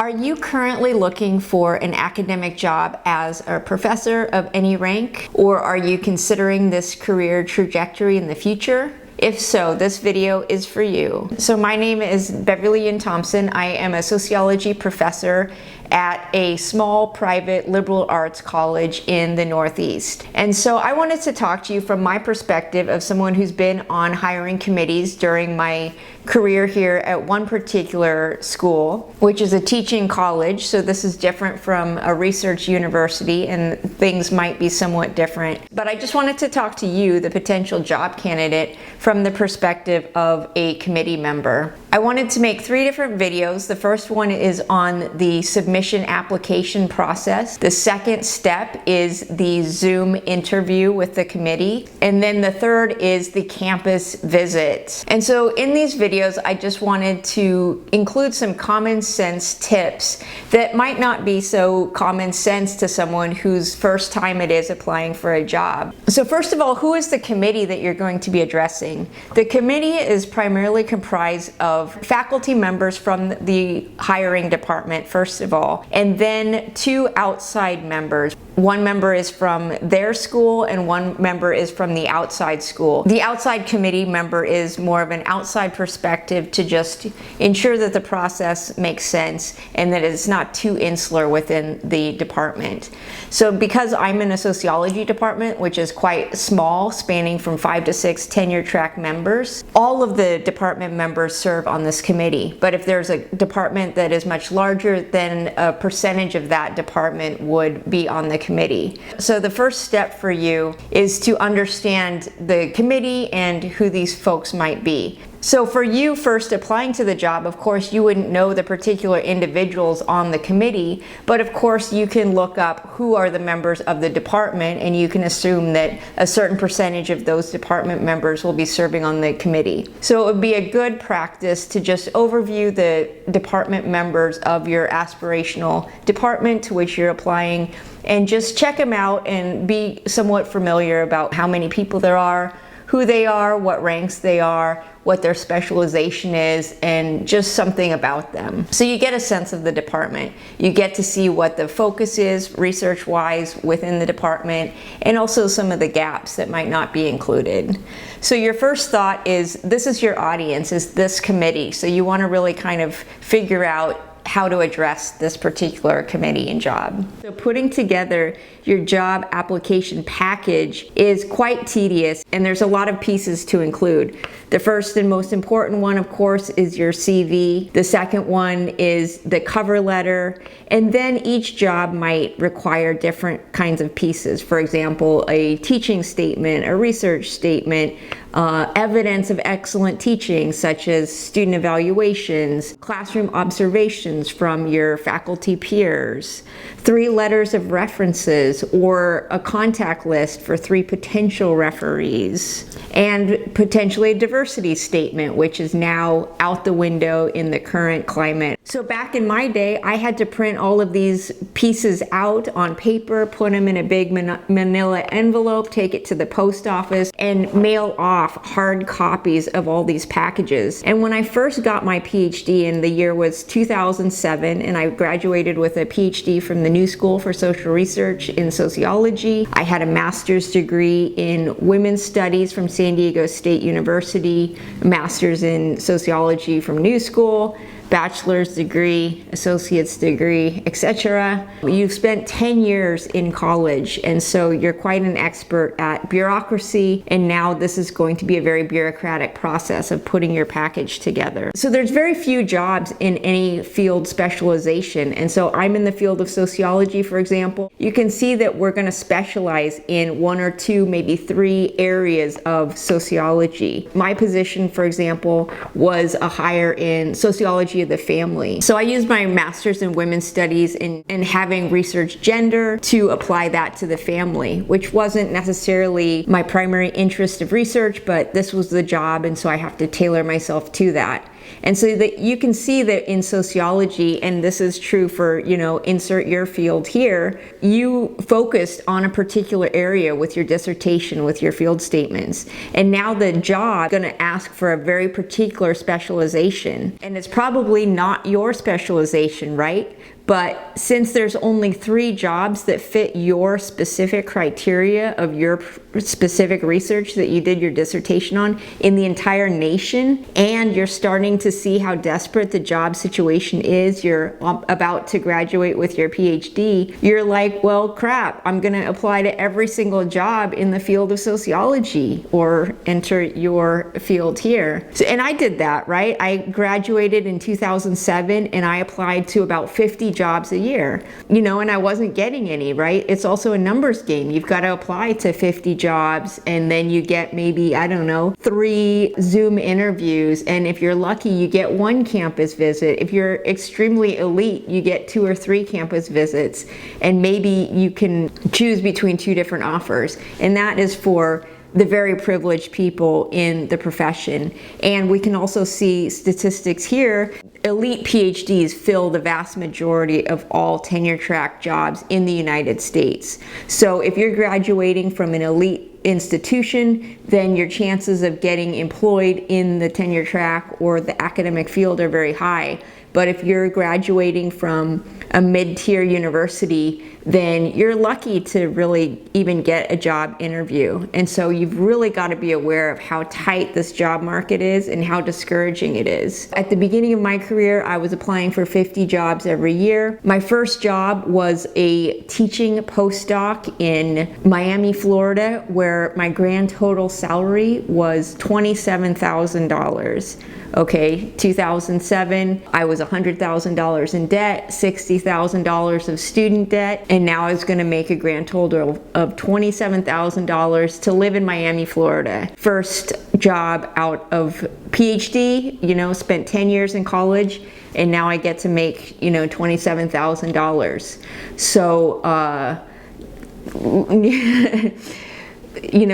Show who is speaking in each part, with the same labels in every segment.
Speaker 1: Are you currently looking for an academic job as a professor of any rank, or are you considering this career trajectory in the future? If so, this video is for you. So my name is Beverly Yuen Thompson. I am a sociology professor at a small private liberal arts college in the Northeast. And so I wanted to talk to you from my perspective of someone who's been on hiring committees during my career here at one particular school, which is a teaching college. So this is different from a research university and things might be somewhat different. But I just wanted to talk to you, the potential job candidate, from the perspective of a committee member. I wanted to make 3 different videos. The first one is on the submission application process. The second step is the Zoom interview with the committee. And then the third is the campus visit. And so in these videos, I just wanted to include some common sense tips that might not be so common sense to someone whose first time it is applying for a job. So first of all, who is the committee that you're going to be addressing? The committee is primarily comprised of faculty members from the hiring department, first of all, and then 2 outside members. One member is from their school and one member is from the outside school. The outside committee member is more of an outside perspective to just ensure that the process makes sense and that it's not too insular within the department. So because I'm in a sociology department, which is quite small, spanning from 5 to 6 tenure track members, all of the department members serve on this committee. But if there's a department that is much larger, then a percentage of that department would be on the committee. So the first step for you is to understand the committee and who these folks might be. So for you first applying to the job, of course, you wouldn't know the particular individuals on the committee, but of course you can look up who are the members of the department and you can assume that a certain percentage of those department members will be serving on the committee. So it would be a good practice to just overview the department members of your aspirational department to which you're applying and just check them out and be somewhat familiar about how many people there are, who they are, what ranks they are, what their specialization is, and just something about them. So you get a sense of the department. You get to see what the focus is research-wise within the department, and also some of the gaps that might not be included. So your first thought is, this is your audience, is this committee. So you want to really kind of figure out how to address this particular committee and job. So putting together your job application package is quite tedious and there's a lot of pieces to include. The first and most important one, of course, is your CV. The second one is the cover letter. And then each job might require different kinds of pieces. For example, a teaching statement, a research statement, evidence of excellent teaching, such as student evaluations, classroom observations from your faculty peers, 3 letters of references, or a contact list for 3 potential referees, and potentially a diversity statement, which is now out the window in the current climate. So back in my day, I had to print all of these pieces out on paper, put them in a big manila envelope, take it to the post office, and mail off hard copies of all these packages. And when I first got my PhD, and the year was 2007, and I graduated with a PhD from the New School for Social Research in Sociology. I had a master's degree in women's studies from San Diego State University, a master's in sociology from New School, bachelor's degree, associate's degree, etc. You've spent 10 years in college, and so you're quite an expert at bureaucracy, and now this is going to be a very bureaucratic process of putting your package together. So there's very few jobs in any field specialization, and so I'm in the field of sociology, for example. You can see that we're going to specialize in 1 or 2, maybe 3 areas of sociology. My position, for example, was a hire in sociology of the family. So I used my master's in women's studies and having researched gender to apply that to the family, which wasn't necessarily my primary interest of research, but this was the job, and so I have to tailor myself to that. And so that you can see that in sociology, and this is true for, insert your field here, you focused on a particular area with your dissertation, with your field statements. And now the job is going to ask for a very particular specialization. And it's probably not your specialization, right? But since there's only 3 jobs that fit your specific criteria of your specific research that you did your dissertation on in the entire nation, and you're starting to see how desperate the job situation is, you're about to graduate with your PhD, you're like, well, crap, I'm going to apply to every single job in the field of sociology, or enter your field here. And I did that, right? I graduated in 2007 and I applied to about 50 jobs a year, and I wasn't getting any, right? It's also a numbers game. You've got to apply to 50 jobs and then you get maybe, 3 Zoom interviews. And if you're lucky, you get 1 campus visit. If you're extremely elite, you get 2 or 3 campus visits. And maybe you can choose between 2 different offers. And that is for the very privileged people in the profession. And we can also see statistics here. Elite PhDs fill the vast majority of all tenure track jobs in the United States. So if you're graduating from an elite institution, then your chances of getting employed in the tenure track or the academic field are very high. But if you're graduating from a mid-tier university, then you're lucky to really even get a job interview. And so you've really got to be aware of how tight this job market is and how discouraging it is. At the beginning of my career, I was applying for 50 jobs every year. My first job was a teaching postdoc in Miami, Florida, where my grand total salary was $27,000. Okay, 2007, I was $100,000 in debt, $60,000 of student debt, and now I was going to make a grand total of $27,000 to live in Miami, Florida. First job out of PhD, spent 10 years in college, and now I get to make, $27,000. So,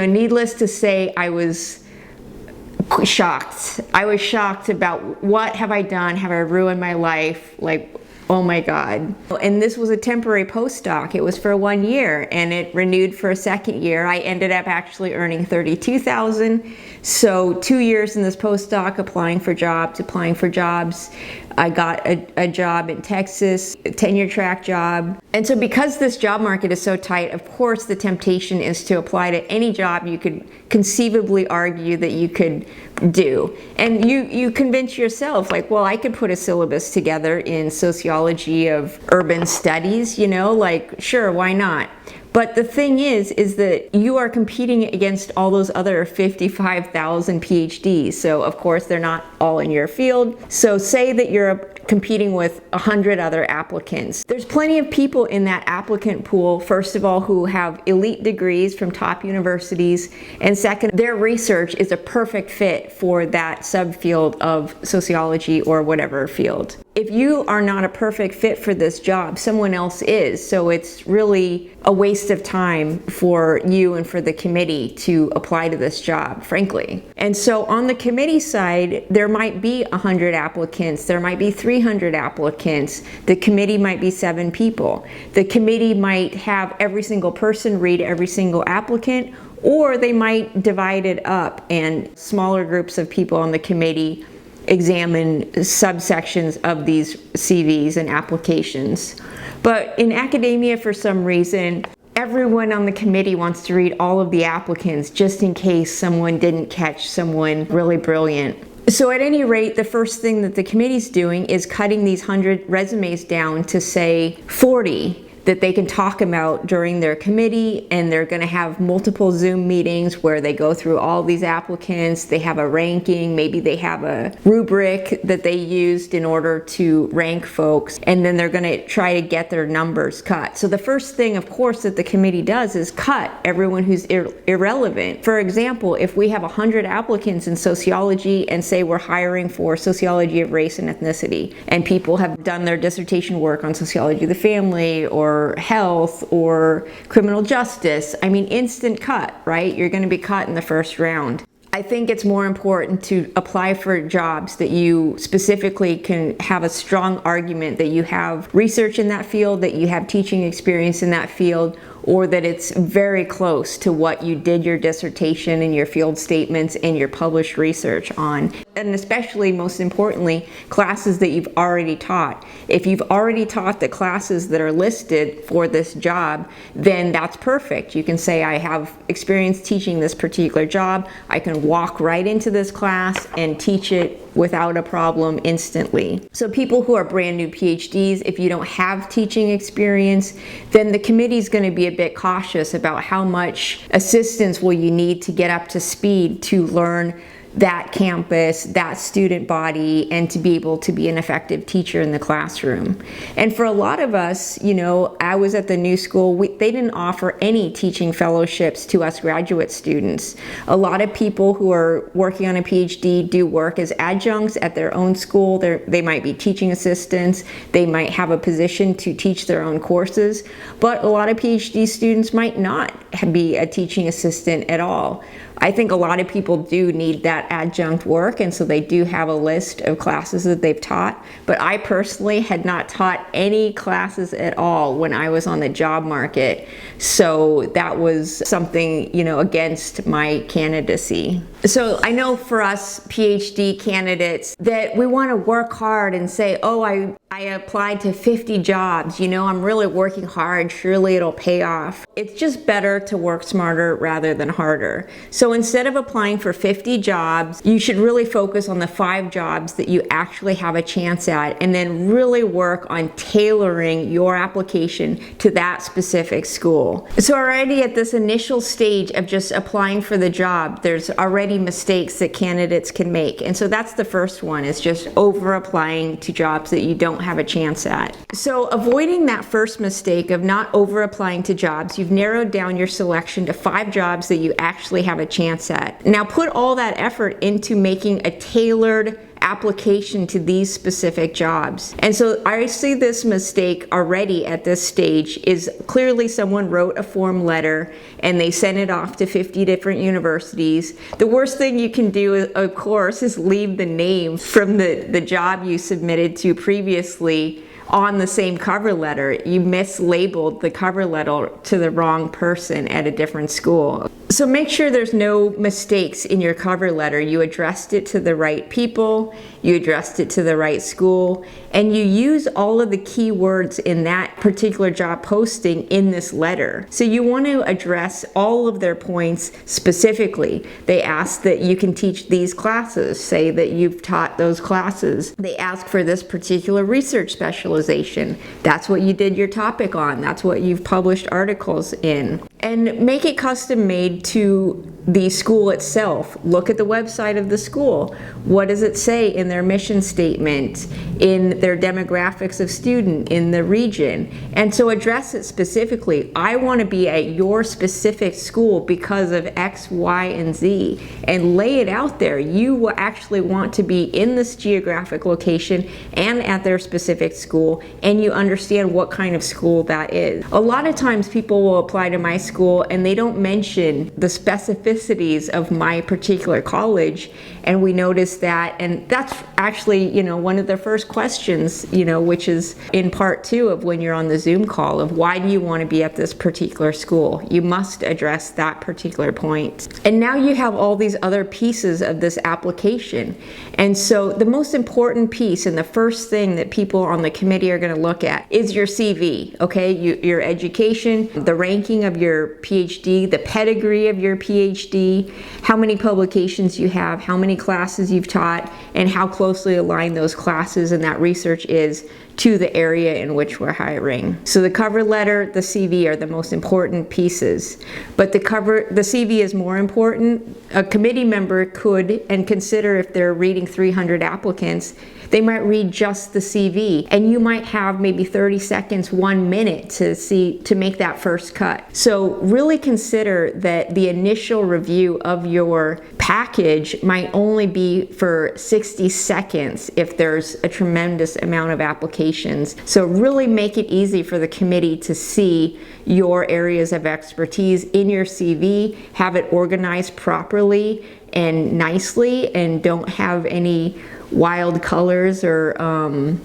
Speaker 1: needless to say, I was shocked. I was shocked about what have I done? Have I ruined my life? Like, oh my God. And this was a temporary postdoc. It was for 1 year and it renewed for a second year. I ended up actually earning $32,000. So 2 years in this postdoc, applying for jobs. I got a job in Texas, a tenure track job. And so because this job market is so tight, of course the temptation is to apply to any job you could conceivably argue that you could do. And you convince yourself, like, well, I could put a syllabus together in sociology of urban studies, sure, why not? But the thing is that you are competing against all those other 55,000 PhDs. So of course they're not all in your field. So say that you're competing with 100 other applicants. There's plenty of people in that applicant pool, first of all, who have elite degrees from top universities, and second, their research is a perfect fit for that subfield of sociology or whatever field. If you are not a perfect fit for this job, someone else is. So it's really a waste of time for you and for the committee to apply to this job, frankly. And so on the committee side, there might be 100 applicants, there might be 300 applicants. The committee might be 7 people. The committee might have every single person read every single applicant, or they might divide it up and smaller groups of people on the committee examine subsections of these CVs and applications. But in academia, for some reason, everyone on the committee wants to read all of the applicants just in case someone didn't catch someone really brilliant. So at any rate, the first thing that the committee's doing is cutting these 100 resumes down to, say, 40 that they can talk about during their committee, and they're going to have multiple Zoom meetings where they go through all these applicants. They have a ranking, maybe they have a rubric that they used in order to rank folks, and then they're going to try to get their numbers cut. So the first thing, of course, that the committee does is cut everyone who's irrelevant. For example, if we have 100 applicants in sociology and say we're hiring for sociology of race and ethnicity, and people have done their dissertation work on sociology of the family or health or criminal justice, I mean, instant cut, right? You're going to be cut in the first round. I think it's more important to apply for jobs that you specifically can have a strong argument that you have research in that field, that you have teaching experience in that field, or that it's very close to what you did your dissertation and your field statements and your published research on. And especially, most importantly, classes that you've already taught. If you've already taught the classes that are listed for this job, then that's perfect. You can say, I have experience teaching this particular job. I can walk right into this class and teach it without a problem instantly. So people who are brand new PhDs, if you don't have teaching experience, then the committee is going to be a bit cautious about how much assistance will you need to get up to speed to learn that campus, that student body, and to be able to be an effective teacher in the classroom. And for a lot of us, you know, I was at the New School, they didn't offer any teaching fellowships to us graduate students. A lot of people who are working on a PhD do work as adjuncts at their own school. They might be teaching assistants, they might have a position to teach their own courses, but a lot of PhD students might not be a teaching assistant at all. I think a lot of people do need that adjunct work, and so they do have a list of classes that they've taught. But I personally had not taught any classes at all when I was on the job market. So that was something, you know, against my candidacy. So I know for us PhD candidates that we want to work hard and say, oh, I applied to 50 jobs, you know, I'm really working hard, surely it'll pay off. It's just better to work smarter rather than harder. So instead of applying for 50 jobs, you should really focus on the 5 jobs that you actually have a chance at, and then really work on tailoring your application to that specific school. So already at this initial stage of just applying for the job, there's already mistakes that candidates can make. And so that's the first one, is just over applying to jobs that you don't have a chance at. So avoiding that first mistake of not over applying to jobs, you've narrowed down your selection to 5 jobs that you actually have a chance at. Now put all that effort into making a tailored application to these specific jobs. And so I see this mistake already at this stage is clearly someone wrote a form letter and they sent it off to 50 different universities. The worst thing you can do, of course, is leave the name from the job you submitted to previously on the same cover letter. You mislabeled the cover letter to the wrong person at a different school. So make sure there's no mistakes in your cover letter. You addressed it to the right people, you addressed it to the right school, and you use all of the key words in that particular job posting in this letter. So you want to address all of their points specifically. They ask that you can teach these classes, say that you've taught those classes. They ask for this particular research specialization. That's what you did your topic on. That's what you've published articles in. And make it custom made to the school itself. Look at the website of the school. What does it say in their mission statement, in their demographics of student, in the region? And so address it specifically. I want to be at your specific school because of X, Y, and Z. And lay it out there. You will actually want to be in this geographic location and at their specific school, and you understand what kind of school that is. A lot of times people will apply to my school and they don't mention the specificities of my particular college, and we notice that, and that's actually, you know, one of the first questions, you know, which is in part 2 of when you're on the Zoom call of why do you want to be at this particular school? You must address that particular point. And now you have all these other pieces of this application. And so the most important piece and the first thing that people on the committee are going to look at is your CV, okay? Your education, the ranking of your PhD, the pedigree of your PhD, how many publications you have, how many classes you've taught, and how closely aligned those classes and that research is to the area in which we're hiring. So the cover letter, the CV are the most important pieces, but the CV is more important. A committee member could and consider, if they're reading 300 applicants, they might read just the CV, and you might have maybe 30 seconds, 1 minute to make that first cut. So really consider that the initial review of your package might only be for 60 seconds if there's a tremendous amount of applications. So really make it easy for the committee to see your areas of expertise in your CV, have it organized properly, and nicely, and don't have any wild colors or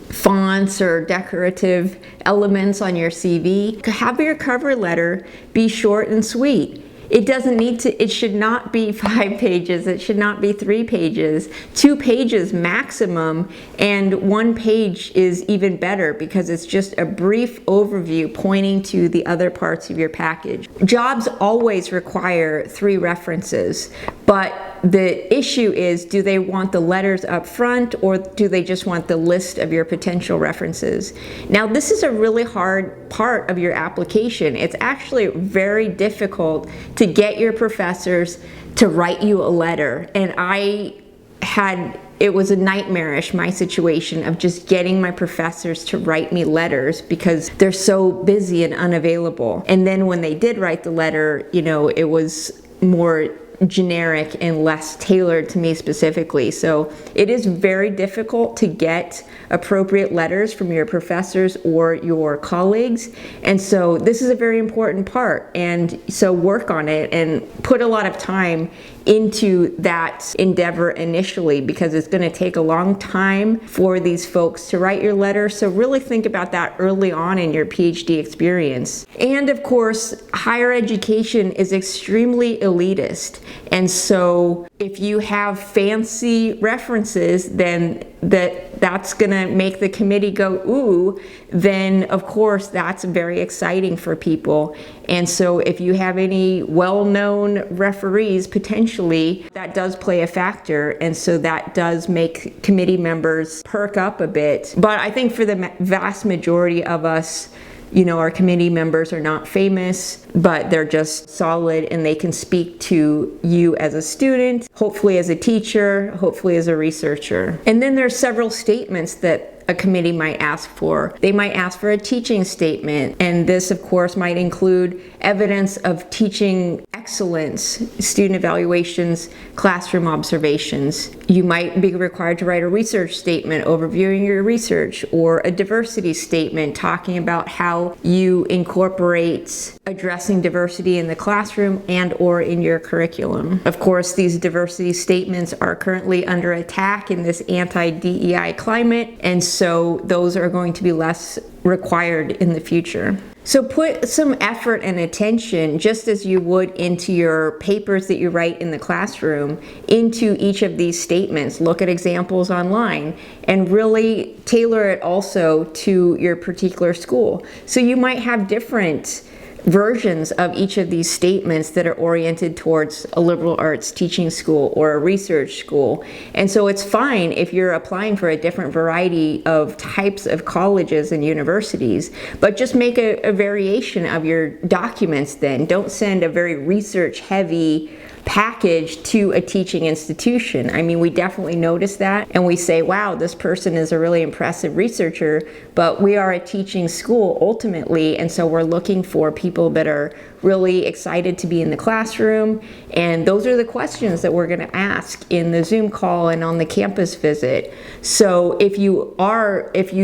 Speaker 1: fonts or decorative elements on your CV. Have your cover letter be short and sweet. It should not be 5 pages, it should not be 3 pages, 2 pages maximum, and 1 page is even better because it's just a brief overview pointing to the other parts of your package. Jobs always require 3 references, but the issue is, do they want the letters up front, or do they just want the list of your potential references? Now, this is a really hard part of your application. It's actually very difficult to get your professors to write you a letter. And it was a nightmarish, my situation of just getting my professors to write me letters because they're so busy and unavailable. And then when they did write the letter, it was more generic and less tailored to me specifically. So it is very difficult to get appropriate letters from your professors or your colleagues. And so this is a very important part. And so work on it and put a lot of time into that endeavor initially, because it's going to take a long time for these folks to write your letter. So really think about that early on in your PhD experience. And of course, higher education is extremely elitist. And so if you have fancy references, then that's going to make the committee go, ooh, then of course that's very exciting for people. And so if you have any well-known referees, potentially, that does play a factor. And so that does make committee members perk up a bit. But I think for the vast majority of us, our committee members are not famous, but they're just solid and they can speak to you as a student, hopefully as a teacher, hopefully as a researcher. And then there's several statements that a committee might ask for. They might ask for a teaching statement, and this of course might include evidence of teaching excellence, student evaluations, classroom observations. You might be required to write a research statement overviewing your research, or a diversity statement talking about how you incorporate addressing diversity in the classroom and or in your curriculum. Of course, these diversity statements are currently under attack in this anti-DEI climate, and so those are going to be less required in the future. So put some effort and attention, just as you would into your papers that you write in the classroom, into each of these statements. Look at examples online and really tailor it also to your particular school. So you might have different versions of each of these statements that are oriented towards a liberal arts teaching school or a research school. And so it's fine if you're applying for a different variety of types of colleges and universities, but just make a variation of your documents then. Don't send a very research heavy package to a teaching institution. I mean, we definitely notice that, and we say, wow, this person is a really impressive researcher, but we are a teaching school ultimately, and so we're looking for people that are really excited to be in the classroom, and those are the questions that we're going to ask in the Zoom call and on the campus visit. So if you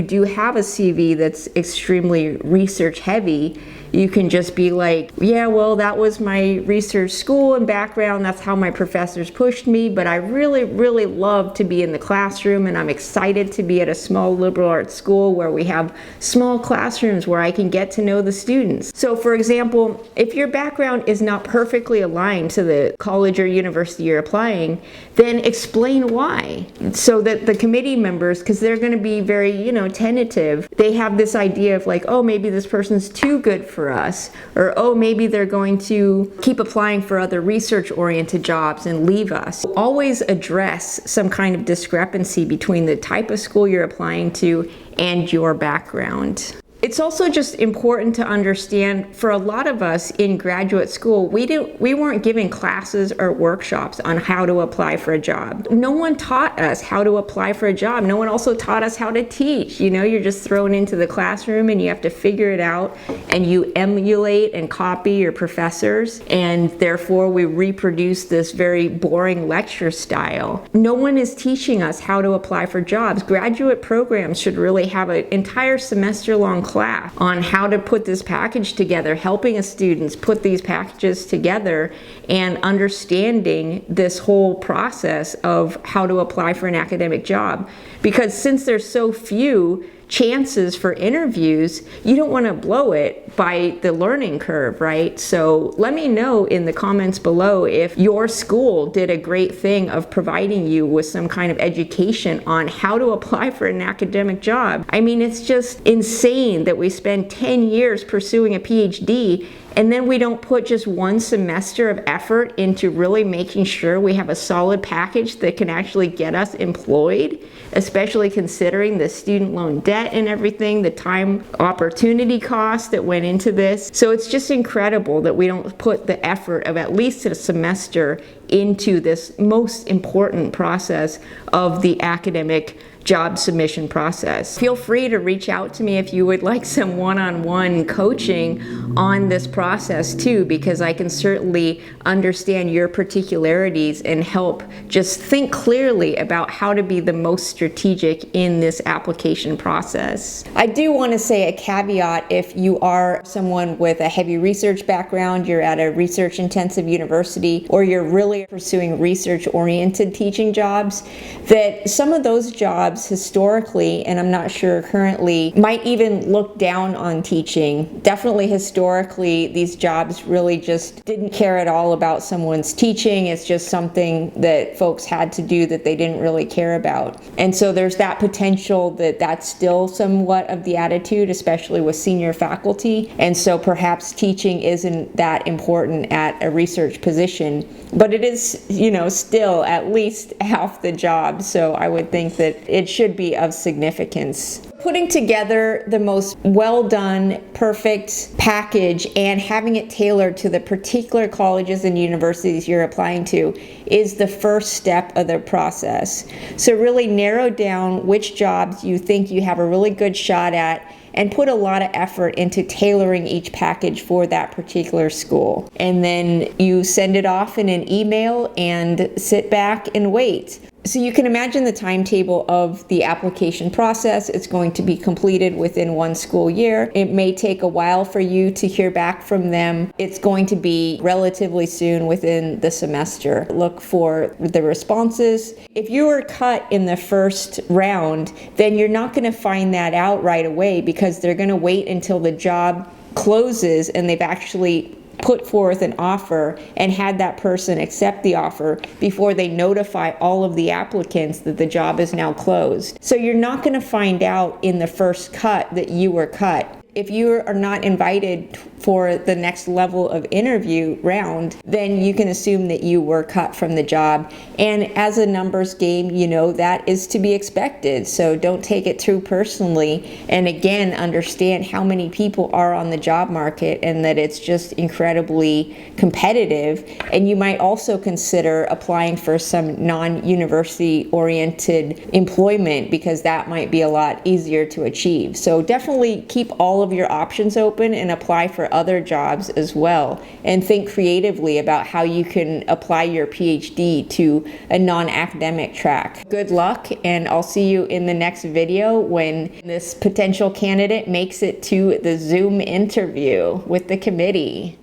Speaker 1: do have a CV that's extremely research heavy, you can just be like, yeah, well, that was my research school and background. That's how my professors pushed me. But I really, really love to be in the classroom, and I'm excited to be at a small liberal arts school where we have small classrooms where I can get to know the students. So for example, if your background is not perfectly aligned to the college or university you're applying, then explain why. So that the committee members, because they're going to be very, tentative, they have this idea of like, oh, maybe this person's too good for us, or oh, maybe they're going to keep applying for other research-oriented jobs and leave us. Always address some kind of discrepancy between the type of school you're applying to and your background. It's also just important to understand, for a lot of us in graduate school, we weren't given classes or workshops on how to apply for a job. No one taught us how to apply for a job. No one also taught us how to teach. You're just thrown into the classroom and you have to figure it out, and you emulate and copy your professors, and therefore we reproduce this very boring lecture style. No one is teaching us how to apply for jobs. Graduate programs should really have an entire semester-long class class on how to put this package together, helping us students put these packages together and understanding this whole process of how to apply for an academic job. Because since there's so few chances for interviews, you don't want to blow it by the learning curve, right? So let me know in the comments below if your school did a great thing of providing you with some kind of education on how to apply for an academic job. I mean, it's just insane that we spend 10 years pursuing a PhD and then we don't put just one semester of effort into really making sure we have a solid package that can actually get us employed, especially considering the student loan debt and everything, the time opportunity cost that went into this. So it's just incredible that we don't put the effort of at least a semester into this most important process of the academic job submission process. Feel free to reach out to me if you would like some one-on-one coaching on this process too, because I can certainly understand your particularities and help just think clearly about how to be the most strategic in this application process. I do want to say a caveat: if you are someone with a heavy research background, you're at a research intensive university, or you're really pursuing research oriented teaching jobs, that some of those jobs historically, and I'm not sure currently, might even look down on teaching. Definitely historically, these jobs really just didn't care at all about someone's teaching. It's just something that folks had to do that they didn't really care about. And so there's that potential that that's still somewhat of the attitude, especially with senior faculty. And so perhaps teaching isn't that important at a research position, but it is, you know, still at least half the job. So I would think that it should be of significance. Putting together the most well done, perfect package and having it tailored to the particular colleges and universities you're applying to is the first step of the process. So really narrow down which jobs you think you have a really good shot at and put a lot of effort into tailoring each package for that particular school. And then you send it off in an email and sit back and wait. So you can imagine the timetable of the application process. It's going to be completed within one school year. It may take a while for you to hear back from them. It's going to be relatively soon within the semester. Look for the responses. If you were cut in the first round, then you're not going to find that out right away, because they're going to wait until the job closes and they've actually put forth an offer and had that person accept the offer before they notify all of the applicants that the job is now closed. So you're not going to find out in the first cut that you were cut. If you are not invited for the next level of interview round, then you can assume that you were cut from the job. And as a numbers game, you know, that is to be expected. So don't take it too personally. And again, understand how many people are on the job market and that it's just incredibly competitive. And you might also consider applying for some non-university oriented employment, because that might be a lot easier to achieve. So definitely keep all of your options open and apply for other jobs as well, and think creatively about how you can apply your PhD to a non-academic track. Good luck, and I'll see you in the next video when this potential candidate makes it to the Zoom interview with the committee.